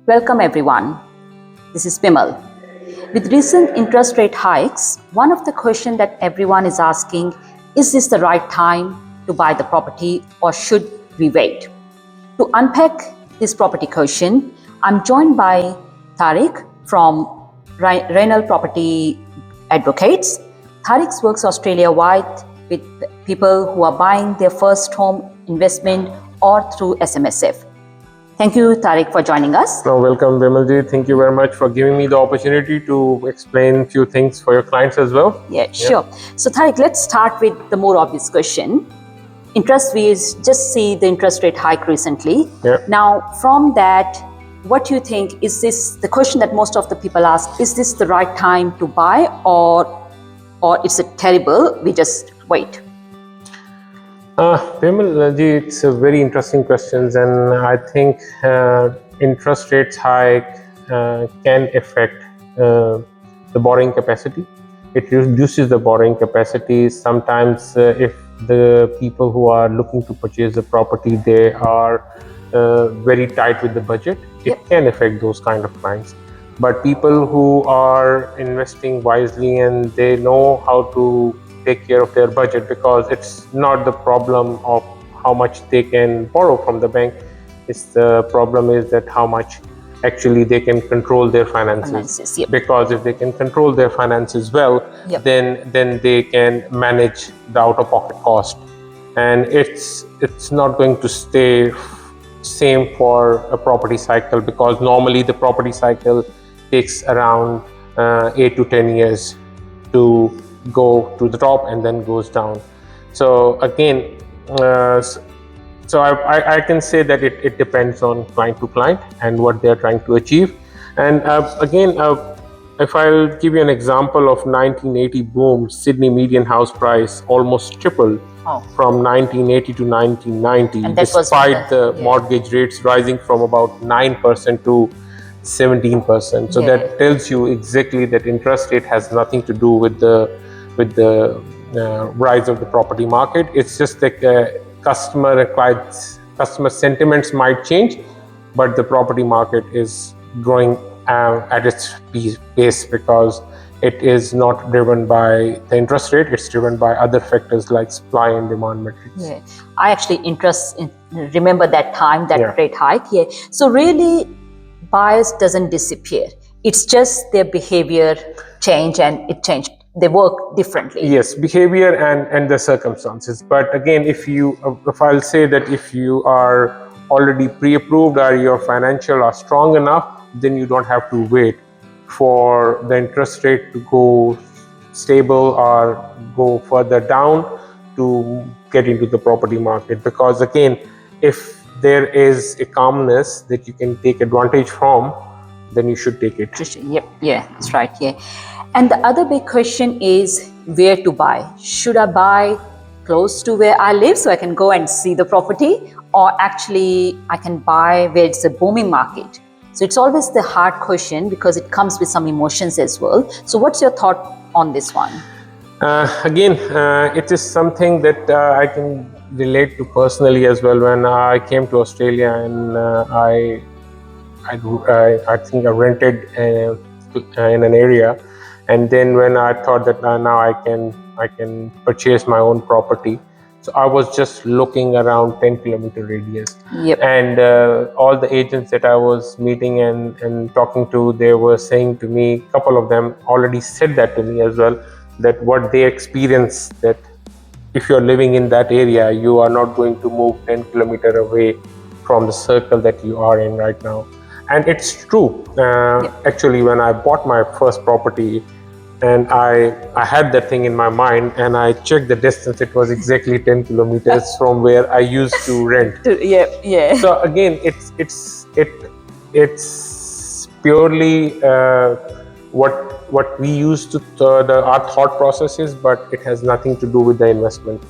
Welcome everyone. This is Bimal. With recent interest rate hikes, one of the questions that everyone is asking, is this the right time to buy the property or should we wait? To unpack this property question, I'm joined by Tariq from Raynayel Property Advocates. Tariq works Australia-wide with people who are buying their first home investment or through SMSF. Thank you, Tariq, for joining us. Welcome, Bimalji. Thank you very much for giving me the opportunity to explain a few things for your clients as well. Yeah, sure. So, Tariq, let's start with the more obvious question. We just see the interest rate hike recently. Yeah. Now, from that, what do you think? Is this the question that most of the people ask? Is this the right time to buy, or is it terrible? We just wait. Bimalji, it's a very interesting question, and I think interest rates hike can affect the borrowing capacity. It reduces the borrowing capacity. Sometimes, if the people who are looking to purchase the property, they are very tight with the budget, it can affect those kind of clients. But people who are investing wisely and they know how to take care of their budget, because it's not the problem of how much they can borrow from the bank. It's the problem is that how much actually they can control their finances. Because if they can control their finances well, then they can manage the out-of-pocket cost, and it's not going to stay same for a property cycle, because normally the property cycle takes around 8 to 10 years to go to the top and then goes down. So again, I can say that it depends on client to client and what they are trying to achieve. And if I'll give you an example of 1980 boom, Sydney median house price almost tripled from 1980 to 1990, despite the mortgage rates rising from about 9% to 17%. So that tells you exactly that interest rate has nothing to do with the rise of the property market. It's just like customer sentiments might change, but the property market is growing at its pace, because it is not driven by the interest rate, it's driven by other factors like supply and demand metrics. I actually remember that time, that rate hike. So really, buyers doesn't disappear. It's just their behavior change, and it changed. They work differently. Yes, behavior and the circumstances. But again, if I'll say that if you are already pre-approved or your financial are strong enough, then you don't have to wait for the interest rate to go stable or go further down to get into the property market. Because again, if there is a calmness that you can take advantage from, then you should take it. That's right. And the other big question is where to buy. Should I buy close to where I live so I can go and see the property, or actually I can buy where it's a booming market? So it's always the hard question, because it comes with some emotions as well. So what's your thought on this one? It is something that I can relate to personally as well. When I came to Australia, and I think I rented in an area, and then when I thought that now I can purchase my own property, so I was just looking around 10-kilometer radius. And all the agents that I was meeting and talking to, they were saying to me, a couple of them already said that to me as well, that what they experience, that if you're living in that area, you are not going to move 10 kilometers away from the circle that you are in right now. And it's true. Actually, when I bought my first property, and I had that thing in my mind, and I checked the distance, it was exactly 10 kilometers from where I used to rent. So again, it's purely what we used to our thought processes, but it has nothing to do with the investment.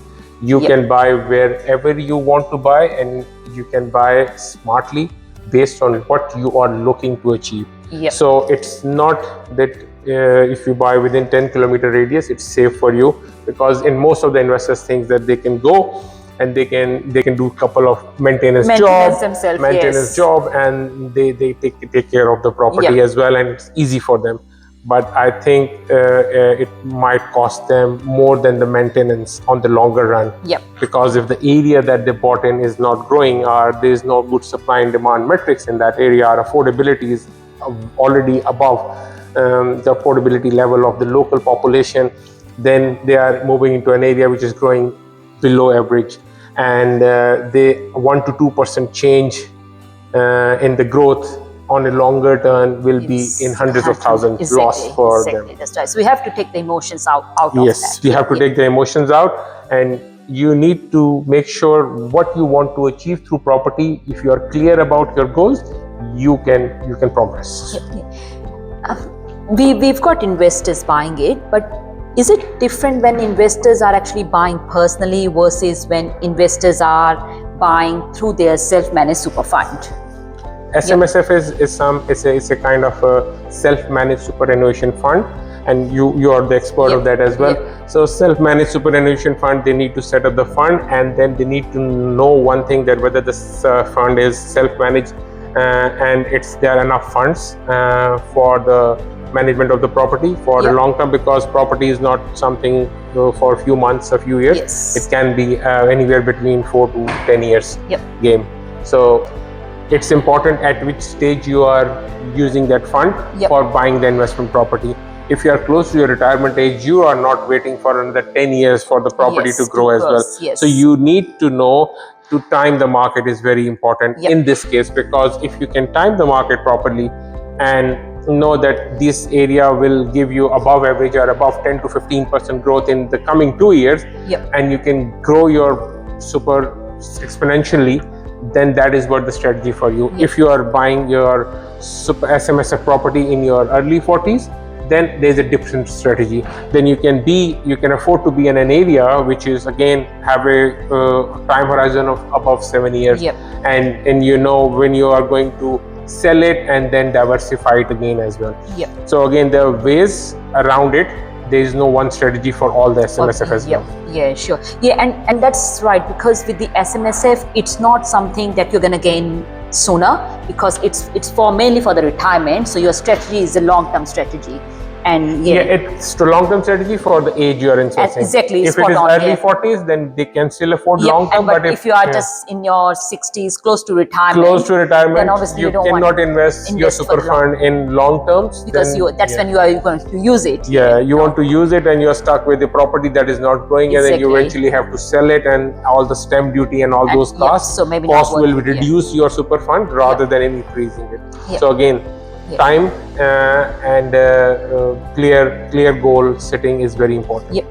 You can buy wherever you want to buy, and you can buy smartly based on what you are looking to achieve. So it's not that if you buy within 10-kilometer radius, it's safe for you, because in most of the investors think that they can go and they can do a couple of maintenance themselves, job, and they take care of the property Yep. as well, and it's easy for them. But I think it might cost them more than the maintenance on the longer run. Yep. Because if the area that they bought in is not growing, or there is no good supply and demand metrics in that area, or affordability is already above the affordability level of the local population, then they are moving into an area which is growing below average, and they 1 to 2% change in the growth on a longer term will be in hundreds of thousands lost for them. That's right. So we have to take the emotions out of that. Yes, we have to take the emotions out, and you need to make sure what you want to achieve through property. If you are clear about your goals, you can progress. We've got investors buying it, but is it different when investors are actually buying personally versus when investors are buying through their self-managed super fund? SMSF is a kind of a self-managed superannuation fund, and you are the expert of that as well. So self-managed superannuation fund, they need to set up the fund, and then they need to know one thing, that whether this fund is self-managed and there are enough funds for the management of the property for the long term, because property is not something for a few months, a few years. It can be anywhere between 4 to 10 years game. So it's important at which stage you are using that fund for buying the investment property. If you are close to your retirement age, you are not waiting for another 10 years for the property to grow as well. So you need to know to time the market is very important in this case, because if you can time the market properly and know that this area will give you above average or above 10 to 15% growth in the coming 2 years, and you can grow your super exponentially, then that is what the strategy for you. If you are buying your super SMSF property in your early 40s, then there's a different strategy. Then you can afford to be in an area which is again have a time horizon of above 7 years, and you know when you are going to sell it and then diversify it again as well. So again, there are ways around it. There is no one strategy for all the SMSF as well. Yeah, sure. Yeah, and that's right, because with the SMSF, it's not something that you're going to gain sooner, because it's mainly for the retirement. So your strategy is a long-term strategy. And it's a long-term strategy for the age you are in. Exactly. If it is early 40s, then they can still afford long-term. But if you are just in your 60s, close to retirement, then obviously you cannot invest your super fund in long terms, because that's when you are going to use it. You want to use it, and you're stuck with the property that is not growing, and then you eventually have to sell it, and all the stamp duty and all those costs. So maybe cost will reduce your super fund rather than increasing it. So again, time and clear goal setting is very important.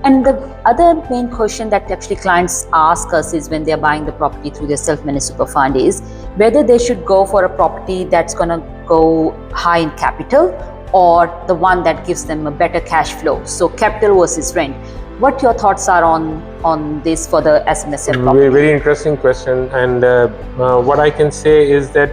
And the other main question that actually clients ask us is when they're buying the property through their self-managed super fund is whether they should go for a property that's going to go high in capital, or the one that gives them a better cash flow. So capital versus rent. What your thoughts are on this for the SMSF property? Very interesting question, and what I can say is that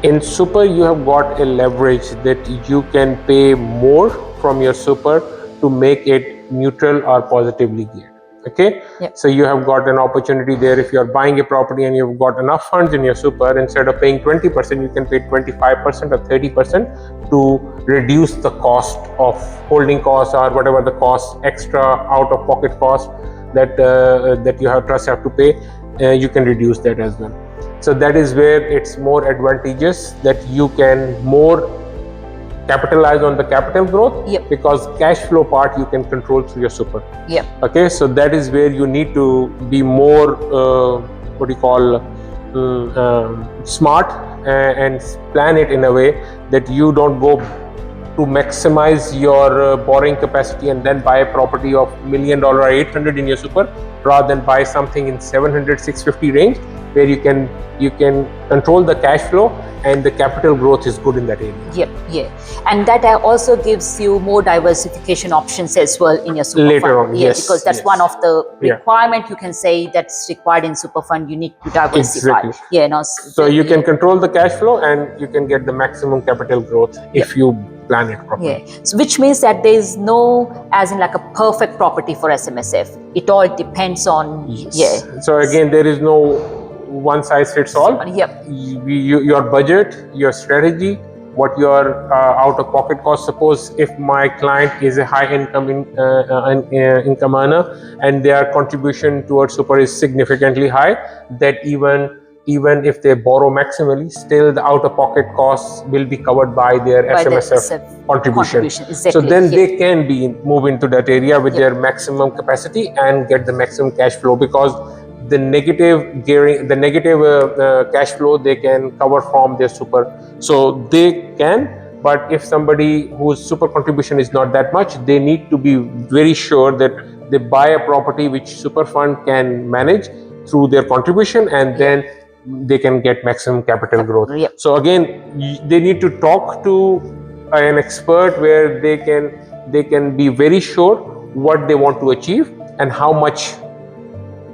in super, you have got a leverage that you can pay more from your super to make it neutral or positively geared. Okay, so you have got an opportunity there. If you are buying a property and you've got enough funds in your super, instead of paying 20%, you can pay 25% or 30% to reduce the cost of holding costs or whatever the cost, extra out-of-pocket cost that you have to pay. You can reduce that as well. So that is where it's more advantageous, that you can more capitalize on the capital growth, because cash flow part you can control through your super. Okay, so that is where you need to be more smart and plan it in a way that you don't go to maximize your borrowing capacity and then buy a property of $1 million or 800 in your super, rather than buy something in 700, 650 range, where you can control the cash flow and the capital growth is good in that area. And that also gives you more diversification options as well in your super fund. Later on, because that's one of the requirement you can say that's required in super fund. You need to diversify. So you can control the cash flow and you can get the maximum capital growth if you plan it properly. Yeah, so which means that there is no, as in like a perfect property for SMSF. It all depends on, Yes. So again, there is no one size fits all. Yep. Your budget, your strategy, what your out-of-pocket cost. Suppose if my client is a high-income income earner and their contribution towards super is significantly high, that even if they borrow maximally, still the out-of-pocket costs will be covered by their SMSF contribution. Exactly. So then they can move into that area with their maximum capacity and get the maximum cash flow, because the negative gearing, the negative cash flow they can cover from their super. So they can, but if somebody whose super contribution is not that much, they need to be very sure that they buy a property which super fund can manage through their contribution, and then they can get maximum capital growth. So again, they need to talk to an expert where they can be very sure what they want to achieve and how much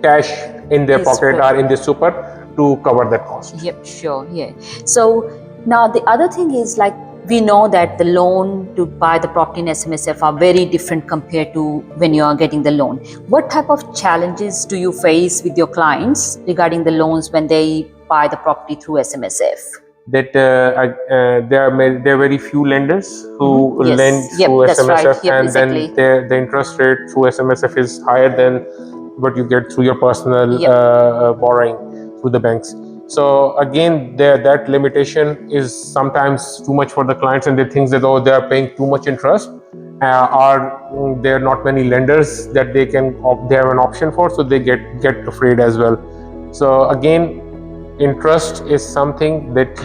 cash in their pocket or in the super to cover that cost. Yep, sure, yeah. So now the other thing is, like, we know that the loan to buy the property in SMSF are very different compared to when you are getting the loan. What type of challenges do you face with your clients regarding the loans when they buy the property through SMSF? That there are very few lenders who lend through SMSF, and then the interest rate through SMSF is higher than what you get through your personal borrowing through the banks. So again, that limitation is sometimes too much for the clients, and they think that, oh, they are paying too much interest, or there are not many lenders that they have an option for, so they get afraid as well. So again, interest is something that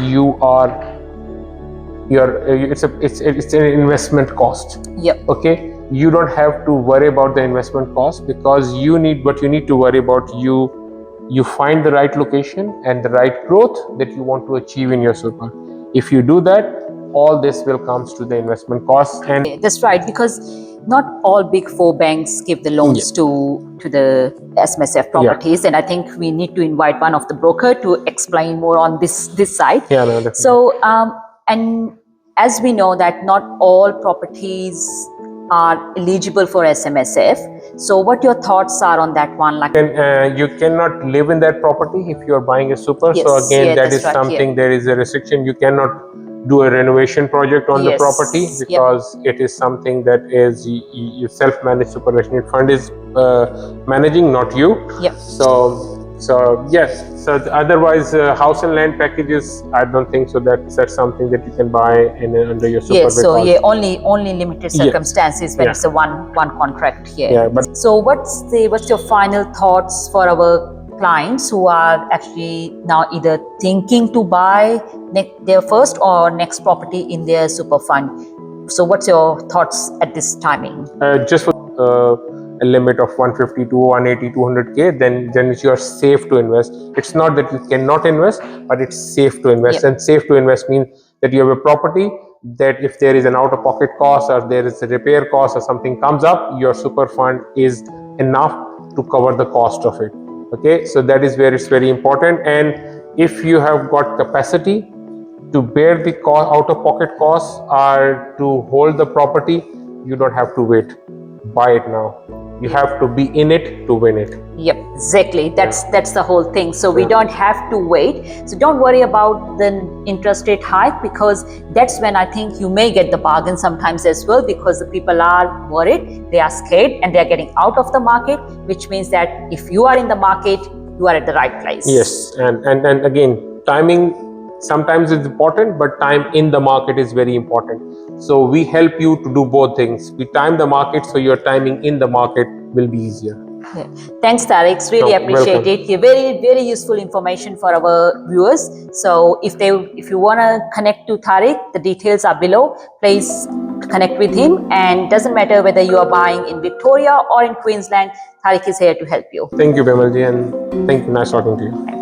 it's an investment cost. Yep. Okay, you don't have to worry about the investment cost, because you need to worry about you find the right location and the right growth that you want to achieve in your super. If you do that, all this will comes to the investment cost. And that's right, because not all big four banks give the loans to the SMSF properties, and I think we need to invite one of the broker to explain more on this side. Yeah, no, definitely. So and as we know that not all properties are eligible for SMSF. So what your thoughts are on that one? Like, you cannot live in that property if you are buying a super. So again, that is something, there is a restriction. You cannot do a renovation project on the property, because it is something that is you self-managed superannuation fund is managing, not you. So yes. So otherwise, house and land packages, I don't think so. That's something that you can buy under your super. Yes. So only limited circumstances when it's a one contract here. Yeah. But so what's your final thoughts for our clients who are actually now either thinking to buy their first or next property in their super fund? So what's your thoughts at this timing? Just for a limit of 150 to 180, 200K, then you are safe to invest. It's not that you cannot invest, but it's safe to invest. And safe to invest means that you have a property that if there is an out-of-pocket cost or there is a repair cost or something comes up, your super fund is enough to cover the cost of it. Okay, so that is where it's very important. And if you have got capacity to bear the out-of-pocket costs or to hold the property, you don't have to wait. Buy it now. You have to be in it to win it. Yep, exactly. That's the whole thing. So we don't have to wait. So don't worry about the interest rate hike, because that's when I think you may get the bargain sometimes as well, because the people are worried, they are scared, and they are getting out of the market, which means that if you are in the market, you are at the right place. Yes, and again, timing sometimes is important, but time in the market is very important. So we help you to do both things. We time the market, so your timing in the market will be easier. Yeah. Thanks, Tariq. Really appreciate it. Very, very useful information for our viewers. So if you want to connect to Tariq, the details are below. Please connect with him, and doesn't matter whether you are buying in Victoria or in Queensland, Tariq is here to help you. Thank you, Bimal ji, and thank you. Nice talking to you.